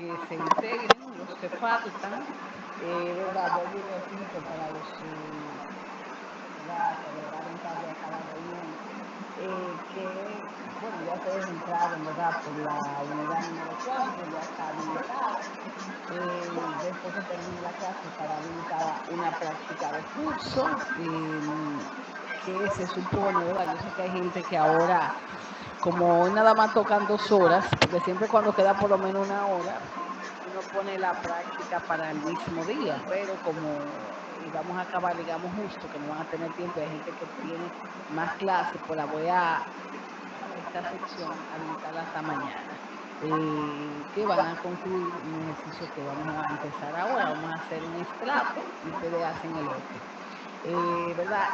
que se integren los que faltan, ¿verdad? Vuelvo y repito, para los que, ¿verdad?, se agregaron tarde a cada reunión, que, bueno, ya ustedes entraron, ¿verdad?, por la unidad número 4, ya está habilitada. Después que termine la clase estará habilitada una práctica de curso, que se supone, ¿verdad? Yo sé que hay gente que ahora, como hoy nada más tocan 2 horas, porque siempre cuando queda por lo menos una hora, uno pone la práctica para el mismo día, pero como vamos a acabar, digamos, justo, que no van a tener tiempo, hay gente que tiene más clases, pues la voy a, esta sección, habilitarla hasta mañana. Que van a concluir un ejercicio que vamos a empezar ahora. Vamos a hacer un estrato y ustedes hacen el otro. ¿Verdad?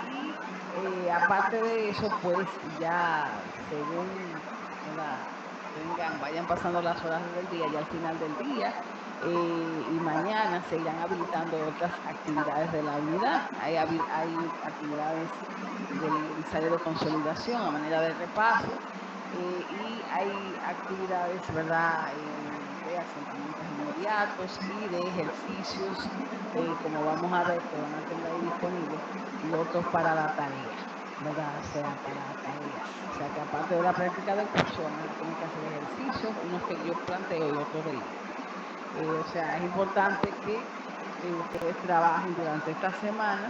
Y aparte de eso, pues ya según, ¿verdad?, vayan pasando las horas del día, ya al final del día, y mañana se irán habilitando otras actividades de la unidad. Hay actividades del ensayo de consolidación a manera de repaso, y hay actividades, ¿verdad?, de asentamientos inmediatos y de ejercicios, como vamos a ver, que van a tener ahí disponibles, y otros para la tarea, ¿verdad? O sea, para tareas. O sea, que aparte de la práctica del curso, van a tener que hacer ejercicios, unos que yo planteo y otros del libro. O sea, es importante que ustedes trabajen durante esta semana,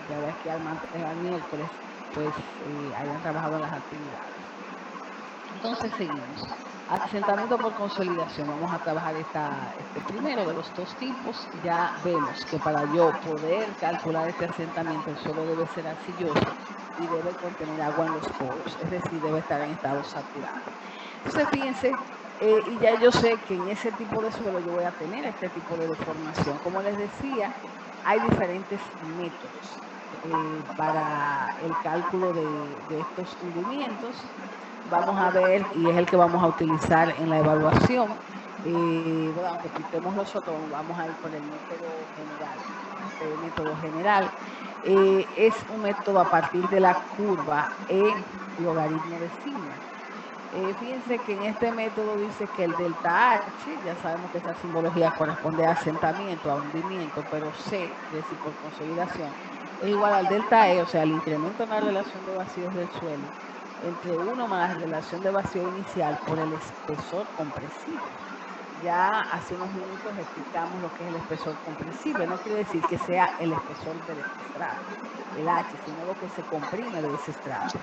ya de aquí al martes al miércoles, pues hayan trabajado en las actividades. Entonces seguimos. Asentamiento por consolidación. Vamos a trabajar este primero de los 2 tipos. Ya vemos que para yo poder calcular este asentamiento, el suelo debe ser arcilloso y debe contener agua en los poros, es decir, debe estar en estado saturado. Entonces fíjense, y ya yo sé que en ese tipo de suelo yo voy a tener este tipo de deformación. Como les decía, hay diferentes métodos para el cálculo de estos hundimientos. Vamos a ver, y es el que vamos a utilizar en la evaluación. Bueno, aunque quitemos los otros, vamos a ir por el método general. Este método general es un método a partir de la curva logaritmo de sigma. Fíjense que en este método dice que el delta H, ya sabemos que esa simbología corresponde a asentamiento, a hundimiento, pero C, es decir, por consolidación, es igual al delta E, o sea, el incremento en la relación de vacíos del suelo, entre 1 más la relación de vacío inicial por el espesor compresible. Ya hace unos minutos explicamos lo que es el espesor compresible. No quiere decir que sea el espesor del estrato, el H, sino lo que se comprime de ese estrato.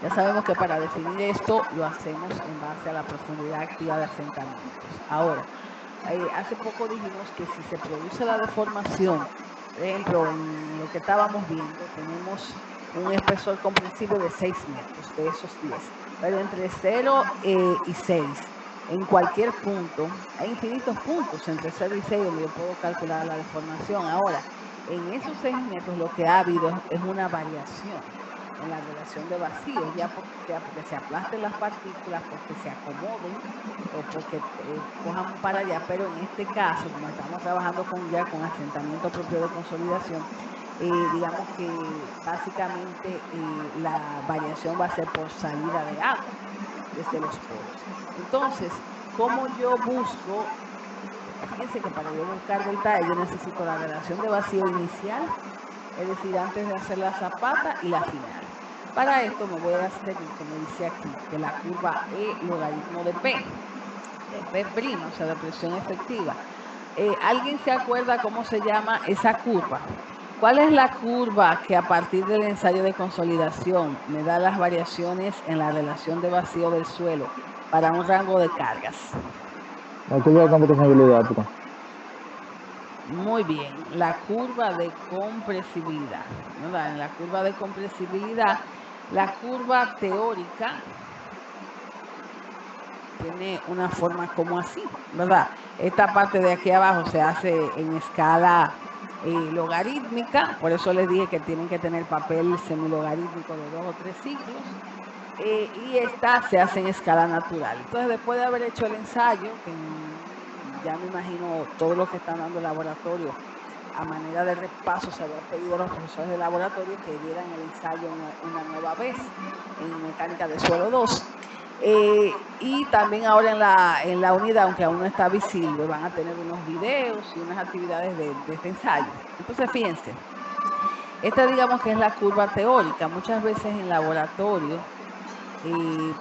Ya sabemos que para definir esto lo hacemos en base a la profundidad activa de asentamientos. Ahora, hace poco dijimos que si se produce la deformación, por ejemplo, en lo que estábamos viendo, tenemos un espesor comprensible de 6 metros, de esos 10, pero entre 0 y 6, en cualquier punto, hay infinitos puntos entre 0 y 6 donde yo puedo calcular la deformación. Ahora, en esos 6 metros lo que ha habido es una variación en la relación de vacío, ya sea porque se aplasten las partículas, porque se acomoden o porque cojan para allá, pero en este caso, como estamos trabajando con asentamiento propio de consolidación, digamos que básicamente la variación va a ser por salida de agua desde los poros. Entonces, ¿cómo yo busco? Fíjense que para yo buscar delta E yo necesito la relación de vacío inicial, es decir, antes de hacer la zapata y la final. Para esto me voy a servir, como dice aquí, de la curva E logaritmo de P, o sea, de presión efectiva. ¿Alguien se acuerda cómo se llama esa curva? ¿Cuál es la curva que a partir del ensayo de consolidación me da las variaciones en la relación de vacío del suelo para un rango de cargas? La curva de compresibilidad, pero. Muy bien, la curva de compresibilidad, ¿verdad? En la curva de compresibilidad, la curva teórica tiene una forma como así, ¿verdad? Esta parte de aquí abajo se hace en escala logarítmica, por eso les dije que tienen que tener papel semilogarítmico de 2 o 3 ciclos, y esta se hace en escala natural. Entonces, después de haber hecho el ensayo, que ya me imagino todo lo que están dando el laboratorio, a manera de repaso se había pedido a los profesores de laboratorio que dieran el ensayo una nueva vez en mecánica de suelo 2. Y también ahora en la unidad, aunque aún no está visible, van a tener unos videos y unas actividades de este ensayo. Entonces, fíjense, esta digamos que es la curva teórica. Muchas veces en laboratorio,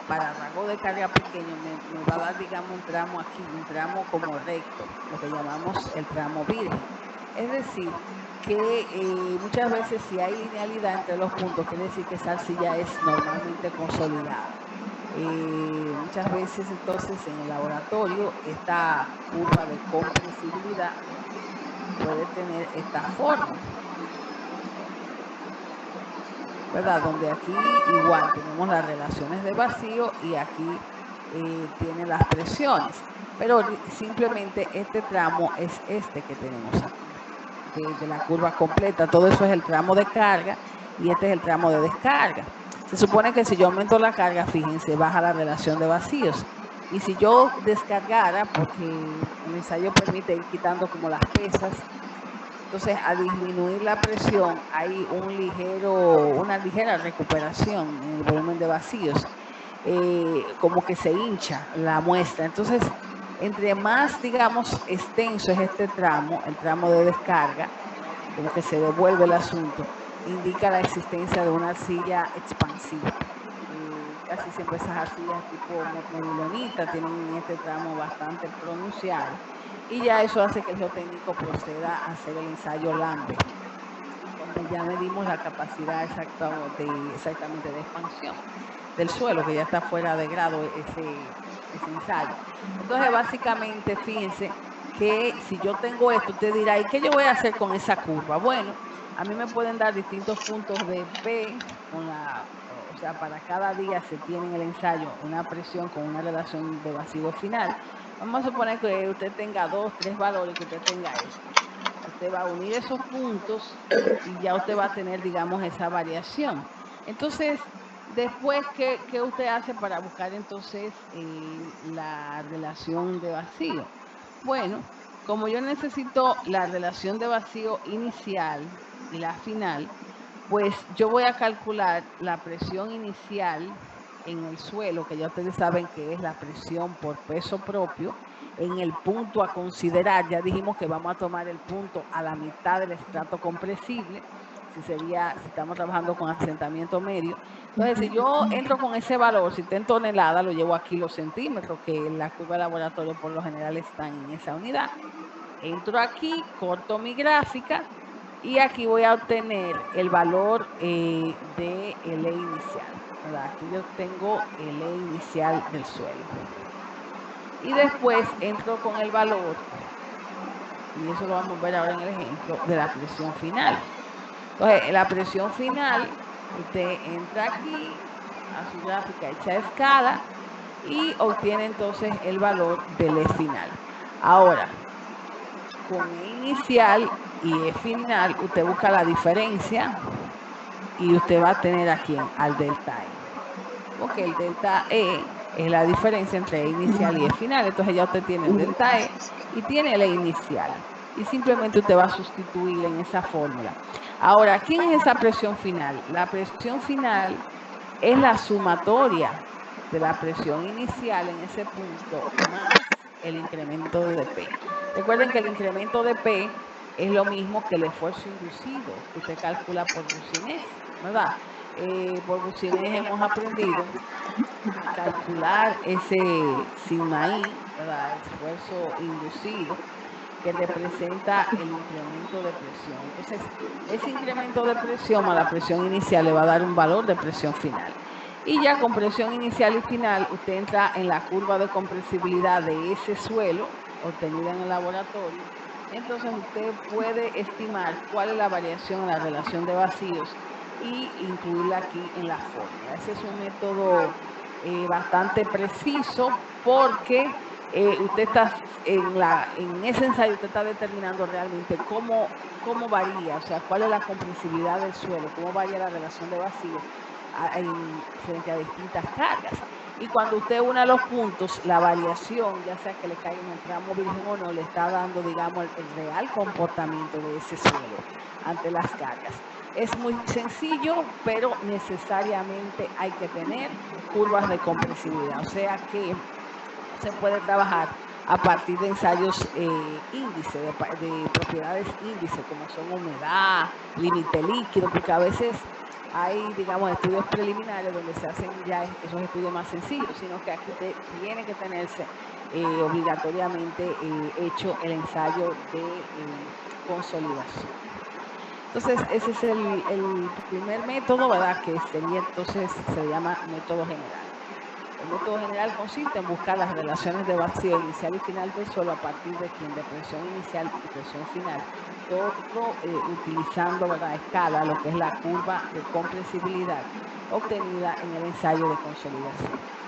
para rango de carga pequeño, me va a dar, digamos, un tramo aquí, un tramo como recto, lo que llamamos el tramo virgen. Es decir, que muchas veces si hay linealidad entre los puntos, quiere decir que esa arcilla es normalmente consolidada. Muchas veces entonces en el laboratorio esta curva de compresibilidad puede tener esta forma, ¿verdad? Donde aquí igual tenemos las relaciones de vacío y aquí tiene las presiones, pero simplemente este tramo es este que tenemos aquí, de la curva completa. Todo eso es el tramo de carga y este es el tramo de descarga. Se supone que si yo aumento la carga, fíjense, baja la relación de vacíos. Y si yo descargara, porque el ensayo permite ir quitando como las pesas, entonces, al disminuir la presión, hay una ligera recuperación en el volumen de vacíos, como que se hincha la muestra. Entonces, entre más, digamos, extenso es este tramo, el tramo de descarga, como que se devuelve el asunto, indica la existencia de una arcilla expansiva. Casi siempre esas arcillas tipo morilonita tienen este tramo bastante pronunciado y ya eso hace que el geotécnico proceda a hacer el ensayo Lambert, donde ya medimos la capacidad exactamente de expansión del suelo, que ya está fuera de grado ese ensayo. Entonces, básicamente, fíjense que si yo tengo esto, usted dirá, ¿y qué yo voy a hacer con esa curva? Bueno, a mí me pueden dar distintos puntos de P, o sea, para cada día se tiene en el ensayo una presión con una relación de vacío final. Vamos a suponer que usted tenga 2, 3 valores, que usted tenga esto. Usted va a unir esos puntos y ya usted va a tener, digamos, esa variación. Entonces, después, ¿qué usted hace para buscar entonces la relación de vacío? Bueno, como yo necesito la relación de vacío inicial y la final, pues yo voy a calcular la presión inicial en el suelo, que ya ustedes saben que es la presión por peso propio, en el punto a considerar. Ya dijimos que vamos a tomar el punto a la mitad del estrato compresible, si estamos trabajando con asentamiento medio. Entonces, si yo entro con ese valor, si está en toneladas, lo llevo a kilos centímetros, que en la curva de laboratorio por lo general están en esa unidad. Entro aquí, corto mi gráfica y aquí voy a obtener el valor de el E inicial, ¿verdad? Aquí yo tengo el E inicial del suelo. Y después entro con el valor, y eso lo vamos a ver ahora en el ejemplo, de la presión final. Entonces, en la presión final, usted entra aquí a su gráfica hecha a escala y obtiene entonces el valor del E final. Ahora, con E inicial y E final, usted busca la diferencia y usted va a tener aquí al delta E. Porque el delta E es la diferencia entre E inicial y E final. Entonces ya usted tiene el delta E y tiene el E inicial. Y simplemente usted va a sustituir en esa fórmula. Ahora, ¿quién es esa presión final? La presión final es la sumatoria de la presión inicial en ese punto más el incremento de P. Recuerden que el incremento de P es lo mismo que el esfuerzo inducido que usted calcula por Boussinesq, ¿verdad? Por Boussinesq hemos aprendido a calcular ese sigma I, ¿verdad? El esfuerzo inducido, que representa el incremento de presión. Entonces, ese incremento de presión a la presión inicial le va a dar un valor de presión final. Y ya con presión inicial y final, usted entra en la curva de compresibilidad de ese suelo obtenida en el laboratorio. Entonces, usted puede estimar cuál es la variación en la relación de vacíos y incluirla aquí en la fórmula. Ese es un método bastante preciso porque usted está en ese ensayo, usted está determinando realmente cómo varía, o sea, cuál es la compresibilidad del suelo, cómo varía la relación de vacío frente a distintas cargas. Y cuando usted une los puntos, la variación, ya sea que le caiga en el tramo virgen o no, le está dando, digamos, el real comportamiento de ese suelo ante las cargas. Es muy sencillo, pero necesariamente hay que tener curvas de compresibilidad. O sea que se puede trabajar a partir de ensayos índice, de propiedades índice, como son humedad, límite líquido, porque a veces hay, digamos, estudios preliminares donde se hacen ya esos estudios más sencillos, sino que aquí tiene que tenerse obligatoriamente hecho el ensayo de consolidación. Entonces, ese es el primer método, ¿verdad? Que sería entonces, se llama método general. El método general consiste en buscar las relaciones de vacío inicial y final del suelo a partir de presión inicial y presión final, todo utilizando, ¿verdad?, a escala lo que es la curva de compresibilidad obtenida en el ensayo de consolidación.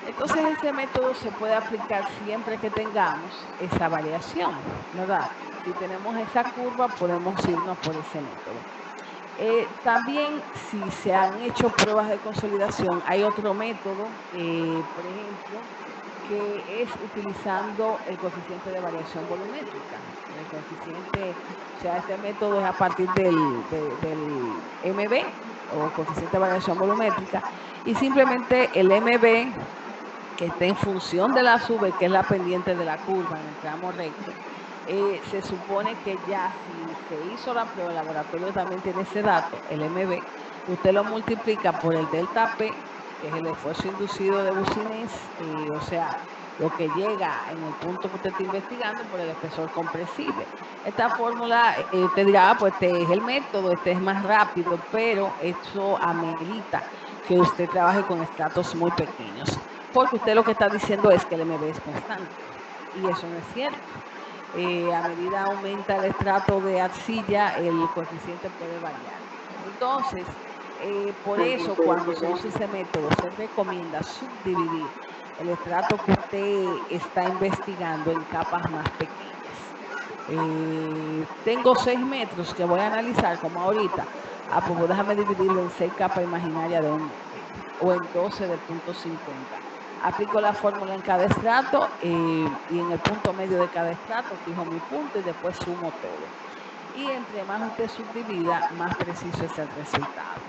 Entonces ese método se puede aplicar siempre que tengamos esa variación, ¿verdad? Si tenemos esa curva, podemos irnos por ese método. También, si se han hecho pruebas de consolidación, hay otro método, por ejemplo, que es utilizando el coeficiente de variación volumétrica. El coeficiente, o sea, este método es a partir del MB, o coeficiente de variación volumétrica, y simplemente el MB, que está en función de la V, que es la pendiente de la curva en el tramo recto, se supone que ya si se hizo la prueba, el laboratorio también tiene ese dato, el MB, usted lo multiplica por el delta P, que es el esfuerzo inducido de Boussinesq, o sea, lo que llega en el punto que usted está investigando por el espesor compresible. Esta fórmula, usted dirá, pues este es el método, este es más rápido, pero eso amerita que usted trabaje con estratos muy pequeños, porque usted lo que está diciendo es que el MB es constante, y eso no es cierto. A medida aumenta el estrato de arcilla, el coeficiente puede variar. Entonces, por eso cuando se usa ese método, se recomienda subdividir el estrato que usted está investigando en capas más pequeñas. Tengo 6 metros que voy a analizar, como ahorita. Pues déjame dividirlo en 6 capas imaginarias de 1 metro, o en 12 de punto 50. Aplico la fórmula en cada estrato y en el punto medio de cada estrato fijo mi punto y después sumo todo. Y entre más usted subdivida, más preciso es el resultado,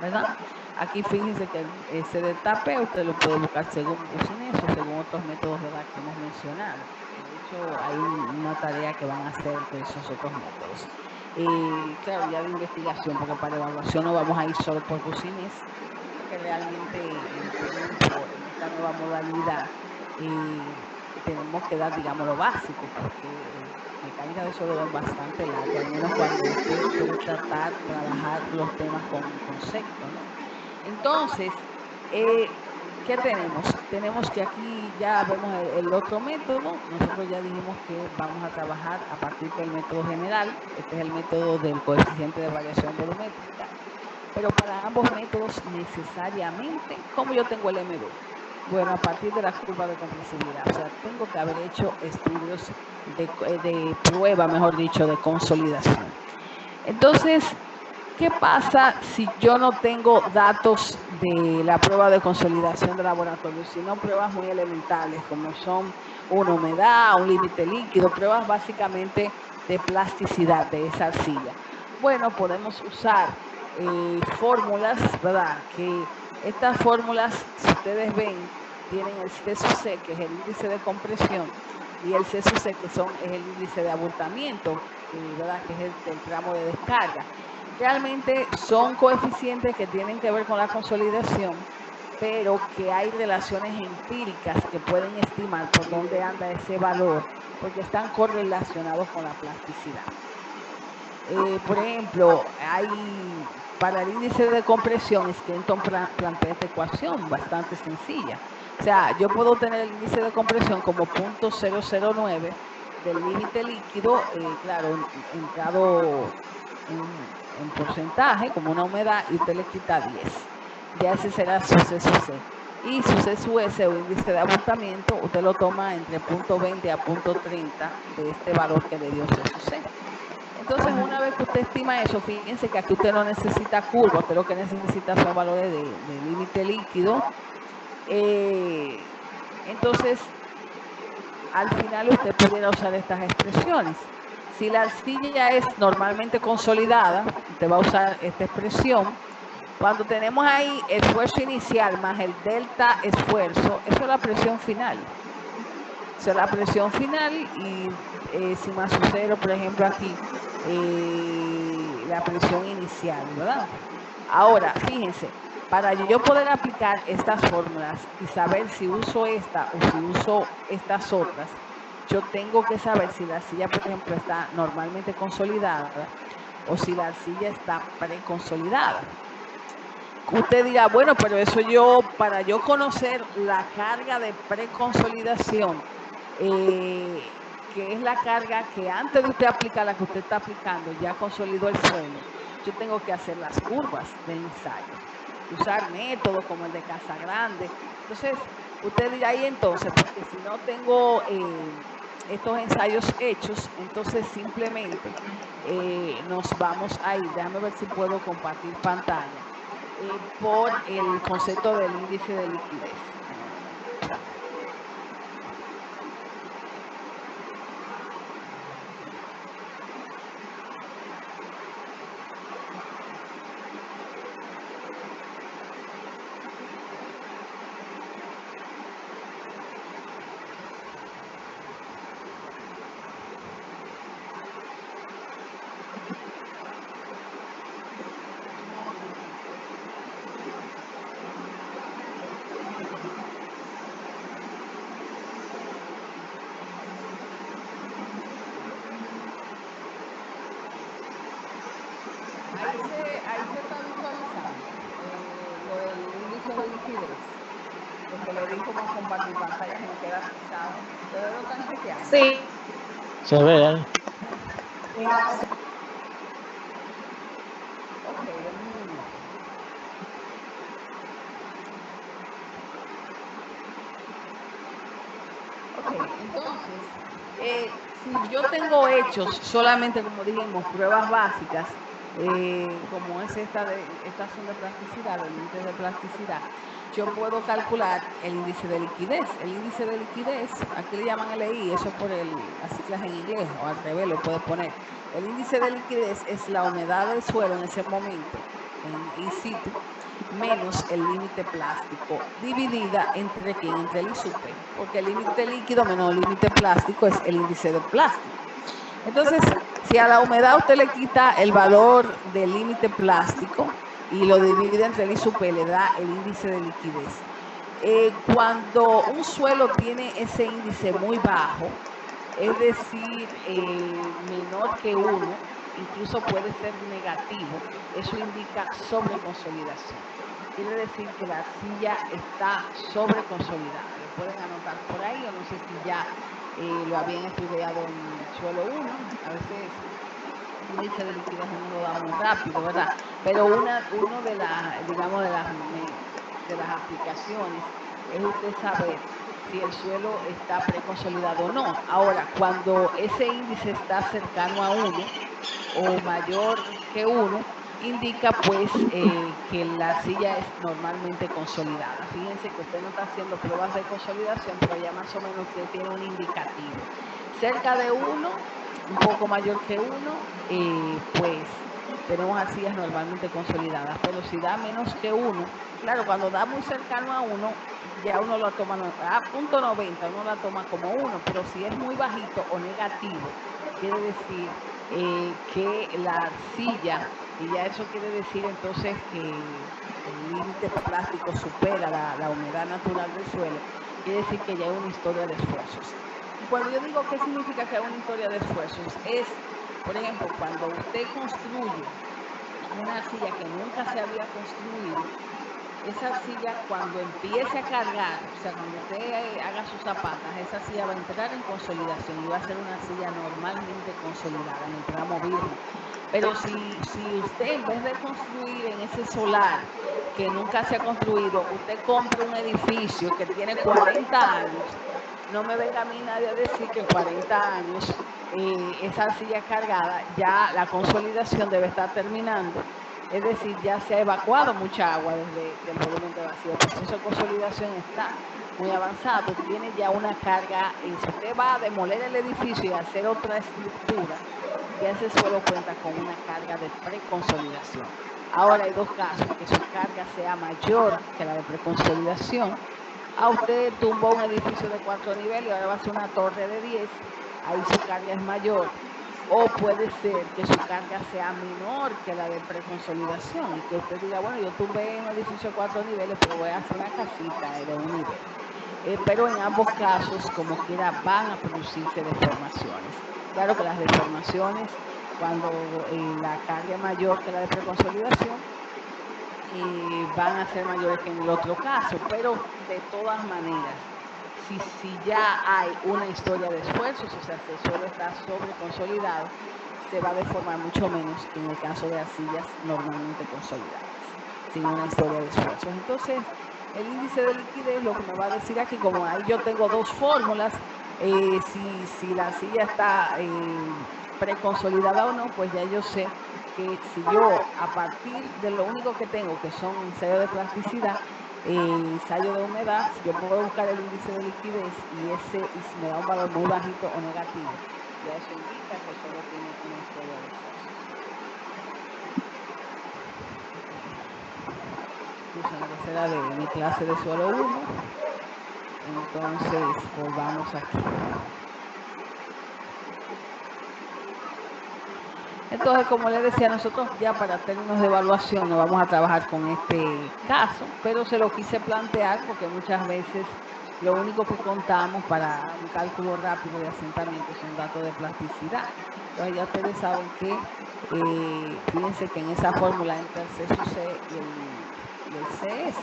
¿verdad? Aquí fíjense que ese delta P usted lo puede buscar según Boussinesq o según otros métodos, ¿verdad?, que hemos mencionado. De hecho, hay una tarea que van a hacer de esos otros métodos. Claro, ya de investigación, porque para evaluación no vamos a ir solo por Boussinesq, porque realmente, por ejemplo, en esta nueva modalidad, tenemos que dar, digamos, lo básico, porque mecánica de sólido es bastante largo, al menos cuando usted quiere trabajar los temas con concepto, ¿no? Entonces, ¿qué tenemos? Tenemos que aquí ya vemos el otro método. Nosotros ya dijimos que vamos a trabajar a partir del método general. Este es el método del coeficiente de variación volumétrica. Pero para ambos métodos necesariamente, como yo tengo el MB, bueno, a partir de la curva de compresibilidad, o sea, tengo que haber hecho estudios de prueba, mejor dicho, de consolidación. Entonces, ¿qué pasa si yo no tengo datos de la prueba de consolidación de laboratorio, sino pruebas muy elementales, como son una humedad, un límite líquido, pruebas básicamente de plasticidad de esa arcilla? Bueno, podemos usar fórmulas, ¿verdad? Que estas fórmulas, si ustedes ven, tienen el C sub C, que es el índice de compresión, y el C sub C, que es el índice de abultamiento, ¿verdad?, que es el tramo de descarga. Realmente son coeficientes que tienen que ver con la consolidación, pero que hay relaciones empíricas que pueden estimar por dónde anda ese valor, porque están correlacionados con la plasticidad. Por ejemplo, para el índice de compresión, Scranton plantea esta ecuación bastante sencilla. O sea, yo puedo tener el índice de compresión como 0.009 del límite líquido, claro, entrado en porcentaje, como una humedad, y usted le quita 10. Ya ese será su C/C. Y su C/S, o índice de abultamiento, usted lo toma entre 0.20 a 0.30 de este valor que le dio C/C. Entonces, una vez que usted estima eso, fíjense que aquí usted no necesita curva, usted lo que necesita son valores de límite líquido. Entonces, al final usted pudiera usar estas expresiones. Si la arcilla es normalmente consolidada, te va a usar esta expresión. Cuando tenemos ahí esfuerzo inicial más el delta esfuerzo, eso es la presión final. Eso es la presión final y si más su cero, por ejemplo, aquí, la presión inicial, ¿verdad? Ahora, fíjense, para yo poder aplicar estas fórmulas y saber si uso esta o si uso estas otras, yo tengo que saber si la arcilla, por ejemplo, está normalmente consolidada o si la arcilla está preconsolidada. Usted dirá, bueno, pero eso para yo conocer la carga de preconsolidación, que es la carga que antes de usted aplicar la que usted está aplicando, ya consolidó el suelo, yo tengo que hacer las curvas del ensayo, usar métodos como el de Casagrande. Entonces, usted dirá ahí entonces, porque si no tengo estos ensayos hechos, entonces simplemente nos vamos a ir. Déjame ver si puedo compartir pantalla por el concepto del índice de liquidez. Ahí se está visualizando lo del índice de liquidez. Porque le di como compartir pantalla, me queda frisado. ¿Ustedes lo están chequeando? Sí. Se ve ahí. Ok, denme un minuto. Ok, entonces, si yo tengo hechos solamente, como dijimos, pruebas básicas, como es estas son de plasticidad, los límites de plasticidad, yo puedo calcular el índice de liquidez. El índice de liquidez, aquí le llaman LI, eso por las siglas en inglés, o al revés lo puede poner. El índice de liquidez es la humedad del suelo en ese momento, en in situ, menos el límite plástico, dividida entre quién, entre el I sub P, porque el límite líquido menos el límite plástico es el índice de plástico. Entonces, si a la humedad usted le quita el valor del límite plástico y lo divide entre el I sub P, le da el índice de liquidez. Cuando un suelo tiene ese índice muy bajo, es decir, menor que 1, incluso puede ser negativo, eso indica sobreconsolidación. Quiere decir que la arcilla está sobreconsolidada. Lo pueden anotar por ahí, o no sé si ya lo habían estudiado en suelo 1. A veces el índice de liquidez uno lo da muy rápido, ¿verdad? Pero uno de las, digamos, de las aplicaciones es usted saber si el suelo está preconsolidado o no. Ahora, cuando ese índice está cercano a 1 o mayor que 1, indica pues que la arcilla es normalmente consolidada. Fíjense que usted no está haciendo pruebas de consolidación, pero ya más o menos usted tiene un indicativo. Cerca de 1, un poco mayor que 1, pues tenemos arcillas normalmente consolidadas, pero si da menos que 1, claro, cuando da muy cercano a 1, ya uno lo toma a punto 90, uno la toma como 1, pero si es muy bajito o negativo, quiere decir que la arcilla, y ya eso quiere decir entonces que el límite plástico supera la humedad natural del suelo, quiere decir que ya hay una historia de esfuerzos. Cuando yo digo qué significa que hay una historia de esfuerzos, es, por ejemplo, cuando usted construye una arcilla que nunca se había construido, esa arcilla cuando empiece a cargar, o sea, cuando usted haga sus zapatas, esa arcilla va a entrar en consolidación y va a ser una arcilla normalmente consolidada en el tramo virgen. Pero si usted en vez de construir en ese solar que nunca se ha construido, usted compra un edificio que tiene 40 años, no me venga a mí nadie a decir que en 40 años esa arcilla cargada, ya la consolidación debe estar terminando Es decir, ya se ha evacuado mucha agua desde el volumen de vacío. El proceso de consolidación está muy avanzado, tiene ya una carga. Y si usted va a demoler el edificio y hacer otra estructura, ya ese suelo cuenta con una carga de preconsolidación. Ahora hay dos casos: que su carga sea mayor que la de preconsolidación. A usted tumbó un edificio de 4 niveles y ahora va a ser una torre de 10, ahí su carga es mayor. O puede ser que su carga sea menor que la de preconsolidación y que usted diga, bueno, yo tumbé un edificio de 4 niveles, pero voy a hacer una casita de un nivel. Pero en ambos casos, como quiera, van a producirse deformaciones. Claro que las deformaciones, cuando la carga es mayor que la de preconsolidación, van a ser mayores que en el otro caso, pero de todas maneras, si ya hay una historia de esfuerzos, o sea, si el suelo está sobreconsolidado, se va a deformar mucho menos que en el caso de arcillas normalmente consolidadas, sin una historia de esfuerzos. Entonces, el índice de liquidez lo que me va a decir aquí, como ahí yo tengo dos fórmulas, si la arcilla está preconsolidada o no, pues ya yo sé que si yo, a partir de lo único que tengo, que son ensayos de plasticidad, ensayo de humedad, si yo puedo buscar el índice de liquidez y si me da un valor muy bajito o negativo, ya eso indica que solo tiene una historia de esfuerzos. Puse la tercera de mi clase de suelo 1. Entonces, volvamos aquí. Entonces, como les decía, nosotros ya para términos de evaluación no vamos a trabajar con este caso, pero se lo quise plantear porque muchas veces lo único que contamos para un cálculo rápido de asentamiento son datos de plasticidad. Entonces ya ustedes saben que, fíjense que en esa fórmula entra el C sub C y el CS.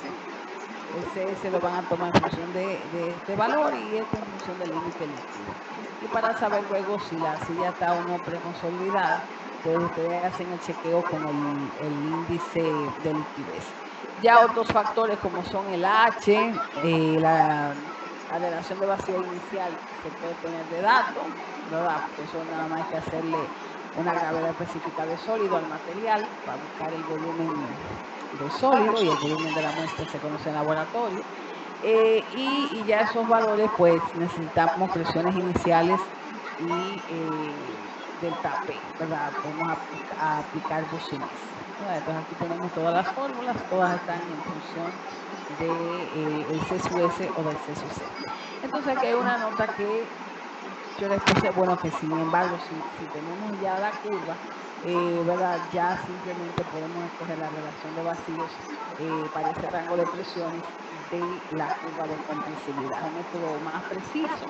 El CS lo van a tomar en función de este valor y este en función del límite líquido. Y para saber luego si la arcilla está o no preconsolidada, pues ustedes hacen el chequeo con el índice de liquidez. Ya otros factores como son el H, la relación de vacío inicial se puede tener de dato, ¿verdad? Porque eso nada más hay que hacerle una gravedad específica de sólido al material para buscar el volumen de sólido, y el volumen de la muestra se conoce en laboratorio. Y ya esos valores, pues necesitamos presiones iniciales y delta P, ¿verdad? Podemos aplicar bocinas. Entonces aquí tenemos todas las fórmulas, todas están en función del C sub S o del C sub C. Entonces aquí hay una nota que yo les puse, bueno, que sin embargo, si tenemos ya la curva, ¿verdad? Ya simplemente podemos escoger la relación de vacíos para ese rango de presiones de la curva de compresibilidad. Un método más preciso,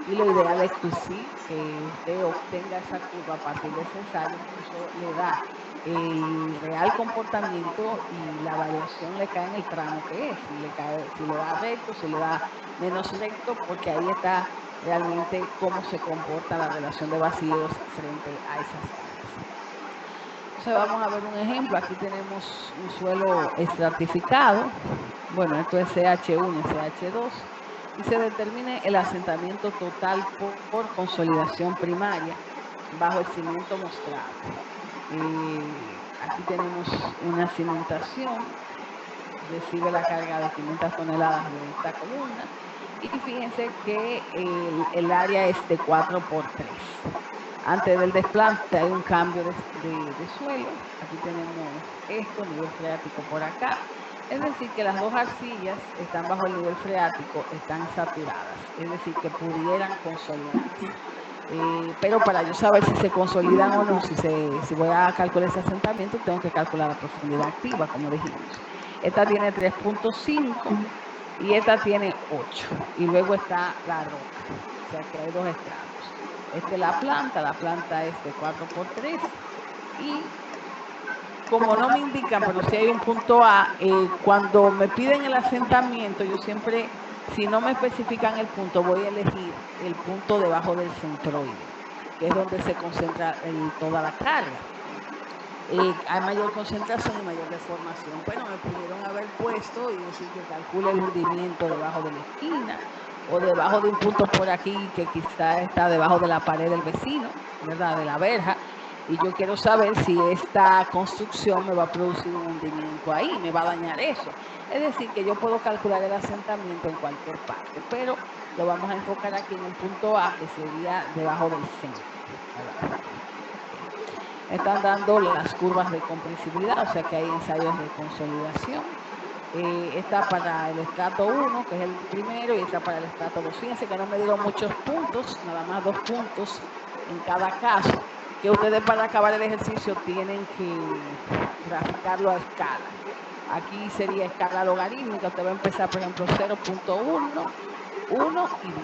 y lo ideal es que sí, que usted obtenga esa curva a partir de ese ensayo, porque eso le da el real comportamiento y la variación le cae en el tramo que es, si le da recto, si le da menos recto, porque ahí está realmente cómo se comporta la relación de vacíos frente a esas cargas. Entonces vamos a ver un ejemplo. Aquí tenemos un suelo estratificado. Bueno, esto es CH1 y CH2. Y se determina el asentamiento total por consolidación primaria bajo el cimiento mostrado. Aquí tenemos una cimentación, recibe la carga de 500 toneladas de esta columna. Y fíjense que el área es de 4x3. Antes del desplante hay un cambio de suelo. Aquí tenemos esto, nivel freático por acá. Es decir, que las dos arcillas están bajo el nivel freático, están saturadas. Es decir, que pudieran consolidarse. Pero para yo saber si se consolidan o no, si voy a calcular ese asentamiento, tengo que calcular la profundidad activa, como dijimos. Esta tiene 3.5 y esta tiene 8. Y luego está la roca. O sea que hay dos estratos. Esta es la planta es de 4x3. Y como no me indican, pero si hay un punto A, cuando me piden el asentamiento, yo siempre, si no me especifican el punto, voy a elegir el punto debajo del centroide, que es donde se concentra toda la carga. Hay mayor concentración y mayor deformación. Bueno, me pudieron haber puesto y decir que calcule el hundimiento debajo de la esquina o debajo de un punto por aquí que quizá está debajo de la pared del vecino, ¿verdad? De la verja. y yo quiero saber si esta construcción me va a producir un hundimiento ahí, me va a dañar eso. Es decir, que yo puedo calcular el asentamiento en cualquier parte, pero lo vamos a enfocar aquí en el punto A, que sería debajo del centro, ¿verdad? Están dando las curvas de compresibilidad, o sea que hay ensayos de consolidación. Está para el estrato 1, que es el primero, y está para el estrato 2. Fíjense que no me dieron muchos puntos, nada más 2 puntos en cada caso, que ustedes para acabar el ejercicio tienen que graficarlo a escala. Aquí sería escala logarítmica, usted va a empezar, por ejemplo, 0.1, 1 y 10.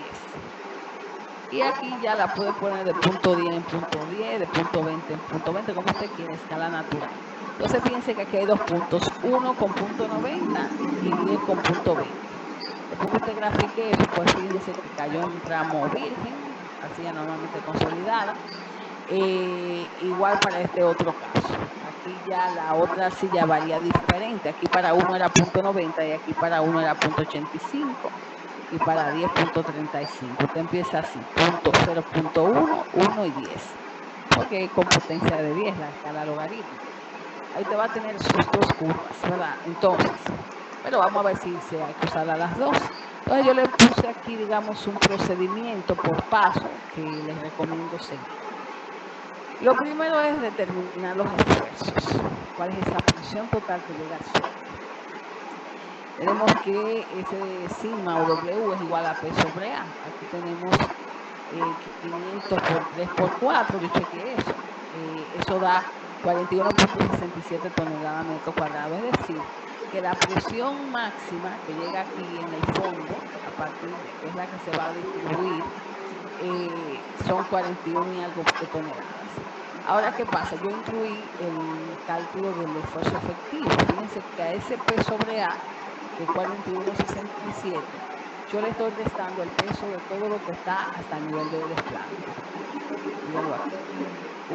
Y aquí ya la puede poner de punto 10 en punto 10, de punto 20 en punto 20, como usted quiere, escala natural. Entonces fíjense que aquí hay 2 puntos, 1 con punto 90 y 10 con punto 20. Después que usted grafique eso, pues fíjense que cayó en tramo virgen, así ya normalmente consolidada. Igual para este otro caso. Aquí ya la otra silla varía diferente. Aquí para uno era punto 90 y aquí para uno era punto 85 y para 10.35. Usted empieza así, punto 0.1, 1 y 10. Porque con potencia de 10 la escala logarítmica. Ahí te va a tener sus 2 curvas, ¿verdad? Entonces, pero vamos a ver si hay que usar a las 2. Entonces yo le puse aquí, digamos, un procedimiento por paso que les recomiendo seguir. Lo primero es determinar los esfuerzos. ¿Cuál es esa presión total que llega al suelo? Tenemos que ese sigma o W es igual a P sobre A. Aquí tenemos 500 por 3 por 4, yo chequeé eso. Eso da 41.67 toneladas metro cuadrado. Es decir, que la presión máxima que llega aquí en el fondo, a partir de que es la que se va a distribuir, son 41 y algo de toneladas. Ahora, ¿qué pasa? Yo incluí el cálculo del esfuerzo efectivo. Fíjense que a ese P sobre A, de 41.67, yo le estoy restando el peso de todo lo que está hasta el nivel de desplante. Mírenlo aquí.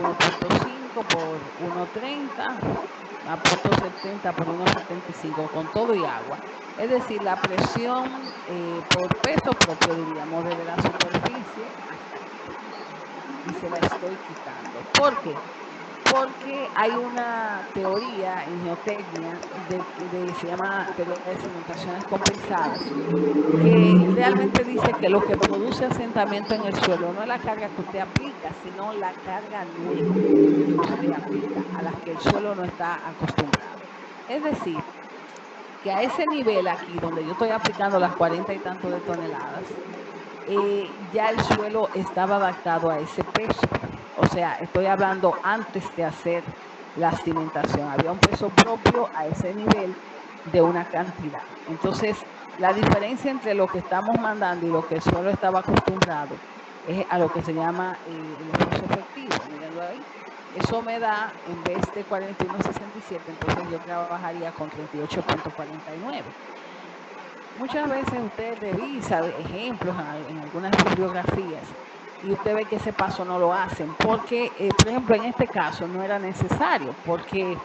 1.5 por 1.30, a 0.70 por 1.75, con todo y agua. Es decir, la presión por peso propio, diríamos, desde la superficie hasta aquí. Y se la estoy quitando. ¿Por qué? Porque hay una teoría en geotecnia se llama teoría de cimentaciones compensadas, que realmente dice que lo que produce asentamiento en el suelo no es la carga que usted aplica, sino la carga nueva que usted aplica, a la que el suelo no está acostumbrado. Es decir, que a ese nivel aquí, donde yo estoy aplicando las 40 y tanto de toneladas, ya el suelo estaba adaptado a ese peso. O sea, estoy hablando antes de hacer la cimentación. Había un peso propio a ese nivel de una cantidad. Entonces, la diferencia entre lo que estamos mandando y lo que el suelo estaba acostumbrado es a lo que se llama el esfuerzo efectivo. Mírenlo ahí. Eso me da, en vez de 41.67, entonces yo trabajaría con 38.49. Muchas veces usted revisa ejemplos en algunas bibliografías y usted ve que ese paso no lo hacen porque, por ejemplo, en este caso no era necesario porque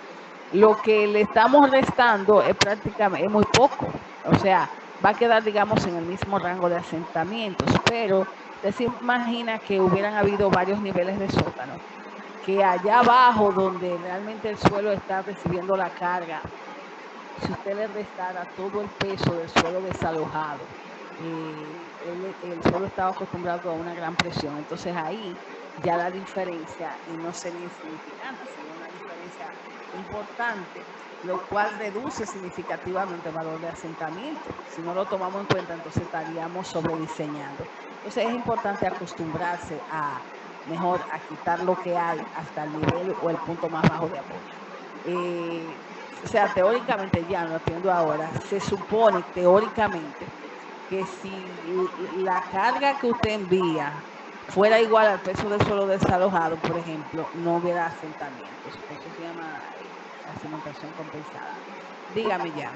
lo que le estamos restando es prácticamente muy poco. O sea, va a quedar, digamos, en el mismo rango de asentamientos, pero usted se imagina que hubieran habido varios niveles de sótano, que allá abajo donde realmente el suelo está recibiendo la carga, si usted le restara todo el peso del suelo desalojado, el suelo estaba acostumbrado a una gran presión, entonces ahí ya la diferencia no sería insignificante, sería una diferencia importante, lo cual reduce significativamente el valor de asentamiento. Si no lo tomamos en cuenta, entonces estaríamos sobrediseñando. Entonces es importante acostumbrarse a mejor a quitar lo que hay hasta el nivel o el punto más bajo de apoyo. O sea, teóricamente ya, no entiendo ahora, se supone teóricamente que si la carga que usted envía fuera igual al peso del suelo desalojado, por ejemplo, no hubiera asentamientos. Eso se llama la cimentación compensada. Dígame ya.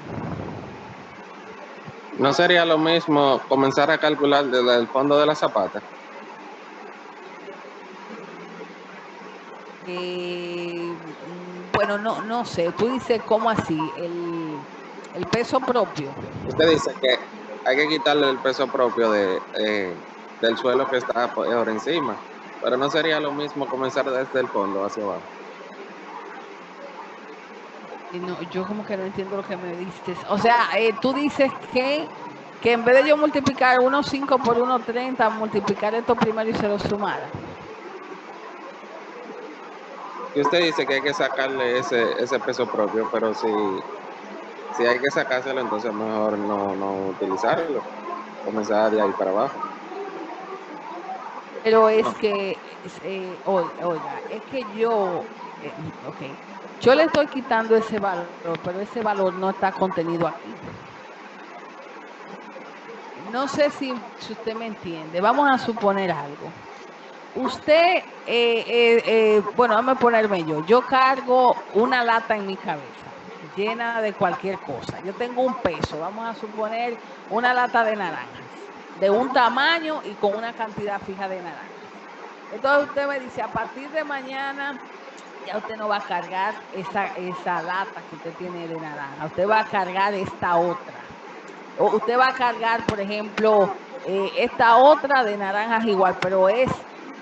¿No sería lo mismo comenzar a calcular desde el fondo de la zapata? Bueno, no sé. Tú dices, ¿cómo así? El peso propio. Usted dice que hay que quitarle el peso propio del suelo que está por encima. Pero no sería lo mismo comenzar desde el fondo hacia abajo. Y no, yo como que no entiendo lo que me dices. O sea, tú dices que en vez de yo multiplicar 1,5 por 1,30, multiplicar esto primero y se lo sumara. Y usted dice que hay que sacarle ese peso propio, pero si hay que sacárselo, entonces mejor no utilizarlo. Comenzar de ahí para abajo. Pero es No. que, oiga, es que yo, ok, yo le estoy quitando ese valor, pero ese valor no está contenido aquí. No sé si usted me entiende. Vamos a suponer algo. Usted, bueno, déjame ponerme yo. Yo cargo una lata en mi cabeza, llena de cualquier cosa. Yo tengo un peso, vamos a suponer una lata de naranjas, de un tamaño y con una cantidad fija de naranjas. Entonces usted me dice, a partir de mañana ya usted no va a cargar esa lata que usted tiene de naranja, usted va a cargar esta otra. O usted va a cargar, por ejemplo, esta otra de naranjas igual, pero es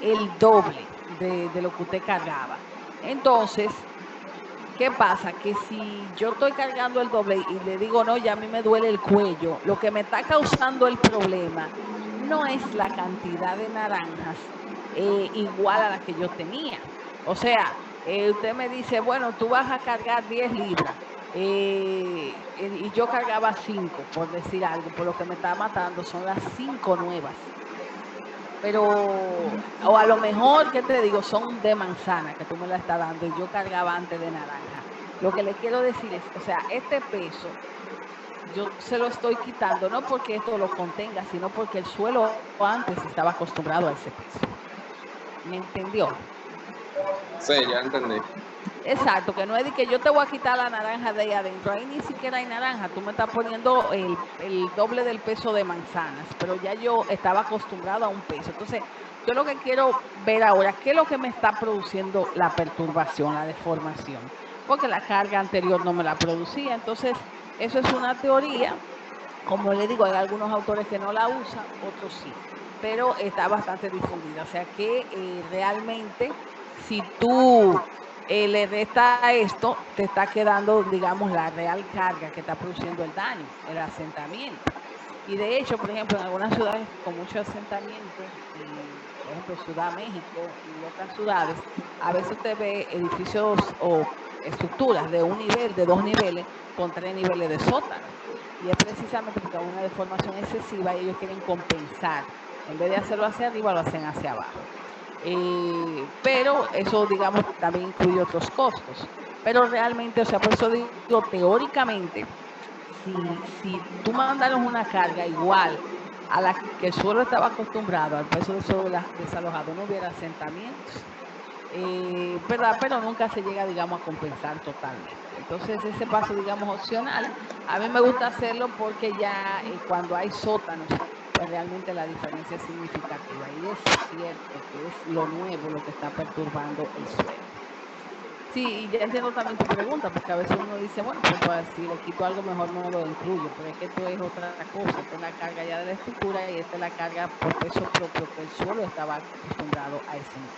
el doble de lo que usted cargaba. Entonces, ¿qué pasa? Que si yo estoy cargando el doble y le digo, no, ya a mí me duele el cuello, lo que me está causando el problema no es la cantidad de naranjas igual a la que yo tenía. O sea, usted me dice, bueno, tú vas a cargar 10 libras. Y yo cargaba 5, por decir algo, por lo que me está matando son las 5 nuevas. Pero, o a lo mejor, ¿qué te digo? Son de manzana que tú me la estás dando y yo cargaba antes de naranja. Lo que le quiero decir es, o sea, este peso yo se lo estoy quitando, no porque esto lo contenga, sino porque el suelo antes estaba acostumbrado a ese peso. ¿Me entendió? Sí, ya entendí. Exacto, que no es de que yo te voy a quitar la naranja de ahí adentro, ahí ni siquiera hay naranja, tú me estás poniendo el doble del peso de manzanas, pero ya yo estaba acostumbrado a un peso. Entonces, yo lo que quiero ver ahora, ¿qué es lo que me está produciendo la perturbación, la deformación? Porque la carga anterior no me la producía. Entonces, eso es una teoría, como le digo, hay algunos autores que no la usan, otros sí, pero está bastante difundida. O sea que realmente, si tú le restas a esto, te está quedando, digamos, la real carga que está produciendo el daño, el asentamiento. Y de hecho, por ejemplo, en algunas ciudades con mucho asentamiento, por ejemplo, Ciudad México y otras ciudades, a veces usted ve edificios o estructuras de un nivel, de 2 niveles, con 3 niveles de sótano. Y es precisamente porque hay una deformación excesiva y ellos quieren compensar. En vez de hacerlo hacia arriba, lo hacen hacia abajo. Pero eso, digamos, también incluye otros costos. Pero realmente, o sea, por eso digo, teóricamente, si tú mandaron una carga igual a la que el suelo estaba acostumbrado, al peso del suelo desalojado, no hubiera asentamientos, ¿verdad? Pero nunca se llega, digamos, a compensar totalmente. Entonces, ese paso, digamos, opcional, a mí me gusta hacerlo porque ya cuando hay sótanos, pues realmente la diferencia es significativa. Y es cierto que es lo nuevo lo que está perturbando el suelo. Sí, y ya entiendo también tu pregunta, porque a veces uno dice, bueno, pues si le quito algo mejor no lo incluyo, pero es que esto es otra cosa, esta es la carga ya de la estructura y esta es la carga por peso propio que el suelo estaba acostumbrado a ese nivel.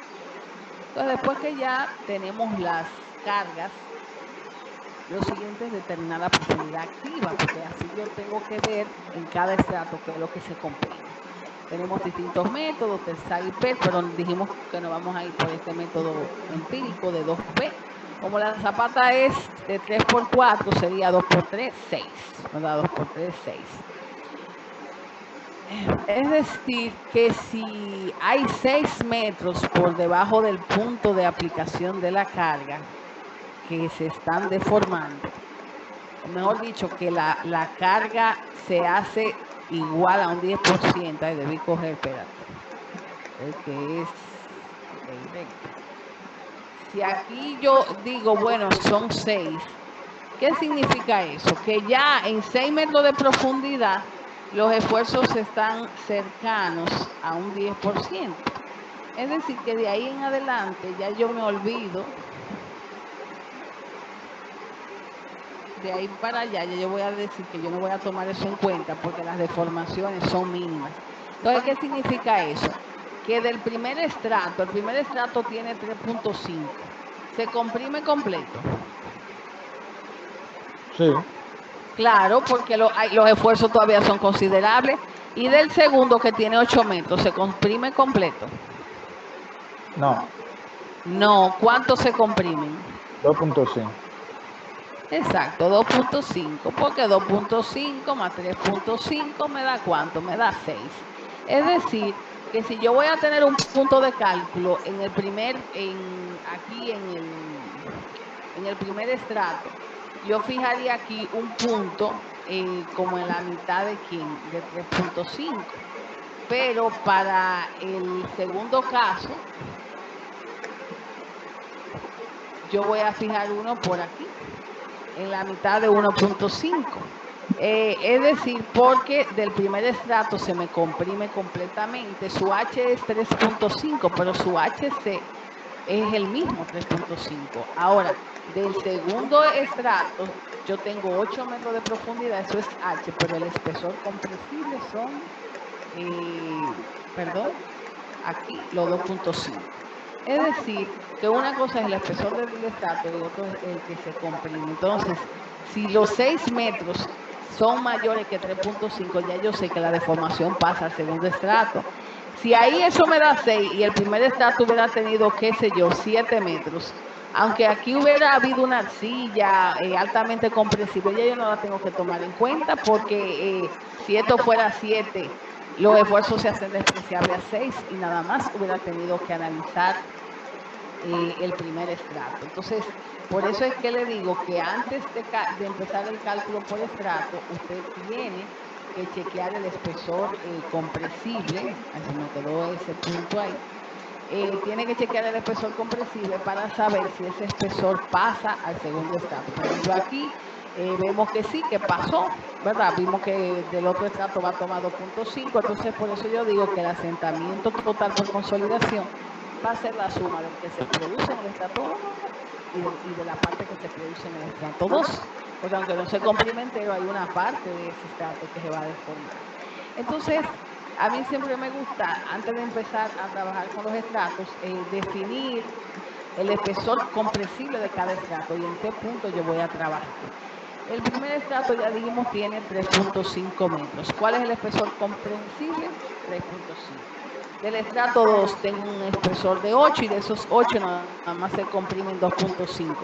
Entonces, después que ya tenemos las cargas, lo siguiente es determinar la profundidad activa, porque así yo tengo que ver en cada estrato qué es lo que se comprime. Tenemos distintos métodos, TERSAT y PET, pero dijimos que nos vamos a ir por este método empírico de 2P. Como la zapata es de 3x4, sería 2x3, 6. ¿Verdad? 2x3, 6. Es decir, que si hay 6 metros por debajo del punto de aplicación de la carga que se están deformando, o mejor dicho, que la carga se hace igual a un 10%, ahí debí coger, espérate, que es, ok, si aquí yo digo, bueno, son 6, ¿qué significa eso? Que ya en 6 metros de profundidad los esfuerzos están cercanos a un 10%. Es decir, que de ahí en adelante ya yo me olvido, de ahí para allá, ya yo voy a decir que yo no voy a tomar eso en cuenta porque las deformaciones son mínimas. Entonces, ¿qué significa eso? que del primer estrato, el primer estrato tiene 3.5, se comprime completo. Sí. Claro, porque los esfuerzos todavía son considerables. Y del segundo, que tiene 8 metros, se comprime completo. No. No, ¿cuánto se comprimen? 2.5. Exacto, 2.5, porque 2.5 más 3.5 me da ¿cuánto? Me da 6. Es decir, que si yo voy a tener un punto de cálculo en el primer, aquí en el primer estrato, yo fijaría aquí un punto como en la mitad de ¿quién? De 3.5. Pero para el segundo caso, yo voy a fijar uno por aquí, en la mitad de 1.5. Es decir, porque del primer estrato se me comprime completamente. Su H es 3.5, pero su HC es el mismo 3.5. Ahora, del segundo estrato, yo tengo 8 metros de profundidad, eso es H, pero el espesor compresible son, aquí los 2.5. Es decir, que una cosa es el espesor del estrato y otro es el que se comprime. Entonces, si los 6 metros son mayores que 3.5, ya yo sé que la deformación pasa al segundo estrato. Si ahí eso me da 6 y el primer estrato hubiera tenido, qué sé yo, 7 metros, aunque aquí hubiera habido una arcilla altamente compresible, ya yo no la tengo que tomar en cuenta porque si esto fuera 7, los esfuerzos se hacen despreciables a 6 y nada más hubiera tenido que analizar el primer estrato. Entonces, por eso es que le digo que antes de empezar el cálculo por estrato, usted tiene que chequear el espesor compresible, así me quedó ese punto ahí, tiene que chequear el espesor compresible para saber si ese espesor pasa al segundo estrato. Por ejemplo, aquí vemos que sí, que pasó, ¿verdad? Vimos que del otro estrato va a tomar 2.5, entonces por eso yo digo que el asentamiento total por consolidación va a ser la suma del que se produce en el estrato 1 y de la parte que se produce en el estrato 2. Porque aunque no se comprime entero, hay una parte de ese estrato que se va a deformar. Entonces, a mí siempre me gusta, antes de empezar a trabajar con los estratos, definir el espesor compresible de cada estrato y en qué punto yo voy a trabajar. El primer estrato, ya dijimos, tiene 3.5 metros. ¿Cuál es el espesor comprensible? 3.5. Del estrato 2 tengo un espesor de 8 y de esos 8 nada más se comprimen 2.5.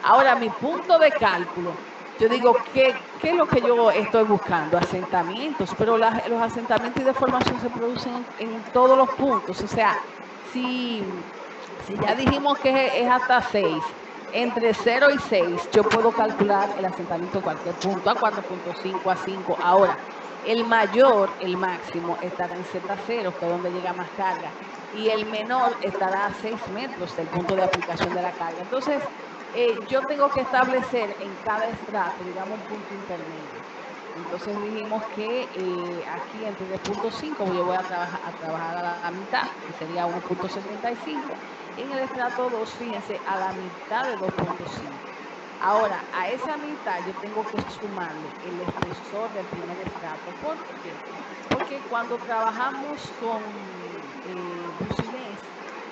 Ahora, mi punto de cálculo, yo digo, ¿qué es lo que yo estoy buscando? Asentamientos, pero los asentamientos y deformación se producen en todos los puntos. O sea, si ya dijimos que es hasta 6, entre 0 y 6 yo puedo calcular el asentamiento en cualquier punto, a 4.5, a 5. Ahora, el mayor, el máximo, estará en Z0, que es donde llega más carga, y el menor estará a 6 metros del punto de aplicación de la carga. Entonces, yo tengo que establecer en cada estrato, digamos, un punto intermedio. Entonces dijimos que aquí entre 3.5 yo voy a trabajar a la mitad, que sería 1.75. En el estrato 2, fíjense, a la mitad de 2.5. Ahora, a esa mitad yo tengo que sumarle el espesor del primer estrato. ¿Por qué? Porque cuando trabajamos con bucinés,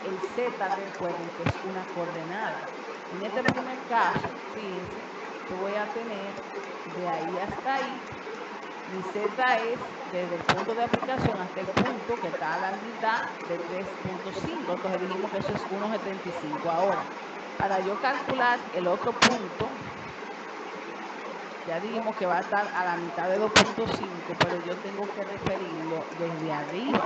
el Z, recuerden que es una coordenada. En este primer caso, fíjense, yo voy a tener de ahí hasta ahí, mi Z es desde el punto de aplicación hasta el punto que está a la mitad de 3.5, entonces dijimos que eso es 1.75. Ahora, para yo calcular el otro punto, ya dijimos que va a estar a la mitad de 2.5, pero yo tengo que referirlo desde arriba,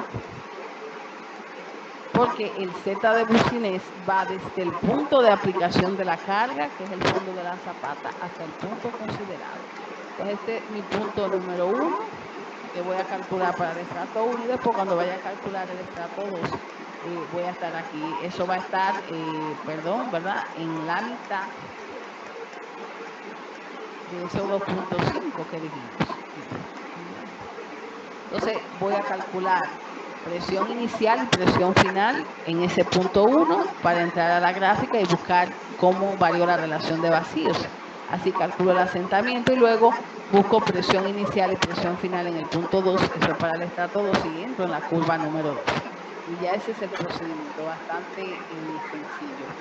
porque el Z de bucinés va desde el punto de aplicación de la carga, que es el fondo de la zapata, hasta el punto considerado. Entonces este es mi punto número 1, que voy a calcular para el estrato 1, y después cuando vaya a calcular el estrato 2, voy a estar aquí. Eso va a estar, ¿verdad? En la mitad de esos 2.5 que dijimos. Entonces voy a calcular presión inicial y presión final en ese punto 1 para entrar a la gráfica y buscar cómo varió la relación de vacíos. Así calculo el asentamiento y luego busco presión inicial y presión final en el punto 2, eso es para el estrato 2, y entro en la curva número 2. Y ya ese es el procedimiento, bastante sencillo.